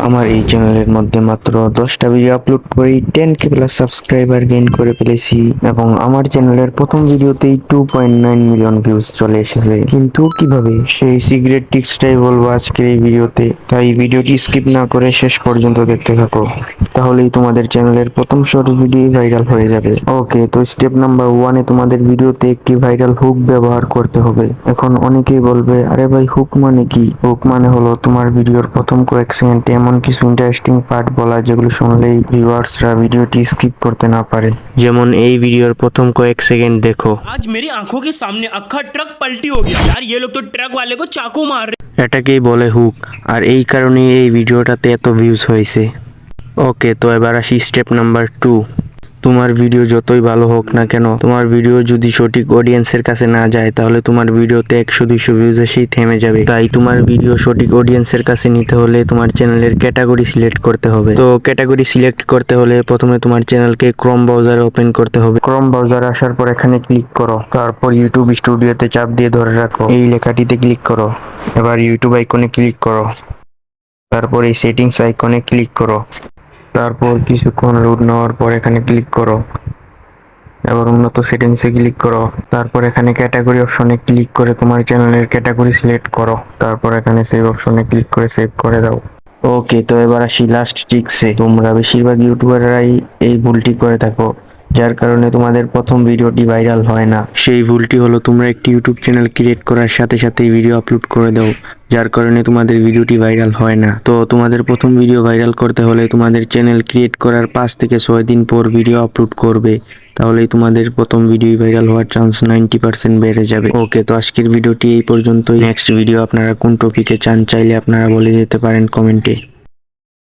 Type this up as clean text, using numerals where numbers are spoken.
আমার এই চ্যানেলের মধ্যে মাত্র 10টা ভিডিও আপলোড করেই 10K প্লাস সাবস্ক্রাইবার গেইন করে ফেলেছি এবং আমার চ্যানেলের প্রথম ভিডিওতেই 2.9 মিলিয়ন ভিউজ চলে এসেছে। কিন্তু কিভাবে, সেই সিক্রেট টিপসটাই বলবো আজকের এই ভিডিওতে, তাই ভিডিওটি স্কিপ না করে শেষ পর্যন্ত দেখতে থাকো, তাহলেই তোমাদের চ্যানেলের প্রথম শর্ট ভিডিও ভাইরাল হয়ে যাবে। ওকে, তো স্টেপ নাম্বার 1-এ তোমাদের ভিডিওতে একটি ভাইরাল হুক ব্যবহার করতে হবে। এখন অনেকেই বলবে, আরে ভাই হুক মানে কি? হুক মানে হলো তোমার ভিডিওর প্রথম কয়েক সেকেন্ডে এমন কিছু ইন্টারেস্টিং পার্ট বলা যেগুলো শুনলেই ভিউয়ার্সরা ভিডিওটি স্কিপ করতে না পারে। যেমন এই ভিডিওর প্রথম কয়েক সেকেন্ড দেখো। आज मेरी आंखों के सामने अक्खा ट्रक पलटी हो गया यार। ये लोग तो ट्रक वाले को चाकू मार रहे। এটাকেই বলে হুক, আর এই কারণেই এই ভিডিওটাতে এত ভিউজ হয়েছে। ওকে, তো এবার আসি স্টেপ নাম্বার 2। তোমার ভিডিও যতই ভালো হোক না কেন, তোমার ভিডিও যদি সঠিক অডিয়েন্সের কাছে না যায় তাহলে তোমার ভিডিওতে 100-200 ভিউজ এসেই থেমে যাবে। তাই তোমার ভিডিও সঠিক অডিয়েন্সের কাছে নিতে হলে তোমার চ্যানেলের ক্যাটাগরি সিলেক্ট করতে হবে। তো ক্যাটাগরি সিলেক্ট করতে হলে প্রথমে তোমার চ্যানেলকে ক্রোম ব্রাউজারে ওপেন করতে হবে। ক্রোম ব্রাউজারে আসার পর এখানে ক্লিক করো, তারপর ইউটিউব স্টুডিওতে চাপ দিয়ে ধরে রাখো, এই লেখাটিতে ক্লিক করো। এবার ইউটিউব আইকনে ক্লিক করো, তারপর এই সেটিংস আইকনে ক্লিক করো, তারপর কিছুক্ষণ লোড নেওয়ার পর এখানে ক্লিক করো, এবার উন্নত সেটিংসে ক্লিক করো, তারপর এখানে ক্যাটাগরি অপশনে ক্লিক করে তোমার চ্যানেলের ক্যাটাগরি সিলেক্ট করো, তারপর এখানে সেভ অপশনে ক্লিক করে সেভ করে দাও। ওকে, তো এবার আসি লাস্ট ট্রিক্সে। তোমরা বেশিরভাগ ইউটিউবাররাই এই ভুলটি করে থাকো, যার কারণে তোমাদের প্রথম ভিডিওটি ভাইরাল হয় না। সেই ভুলটি হলো তোমরা একটি ইউটিউব চ্যানেল ক্রিয়েট করার সাথে সাথেই ভিডিও আপলোড করে দাও, যার কারণে তোমাদের ভিডিওটি ভাইরাল হয় না। তো তোমাদের প্রথম ভিডিও ভাইরাল করতে হলে তোমাদের চ্যানেল ক্রিয়েট করার 5 থেকে 6 দিন পর ভিডিও আপলোড করবে, তাহলেই তোমাদের প্রথম ভিডিও ভাইরাল হওয়ার চান্স 90% বেড়ে যাবে। ওকে, তো আজকের ভিডিওটি এই পর্যন্তই। নেক্সট ভিডিও আপনারা কোন টপিকে চান চাইলে আপনারা বলে যেতে পারেন কমেন্টে।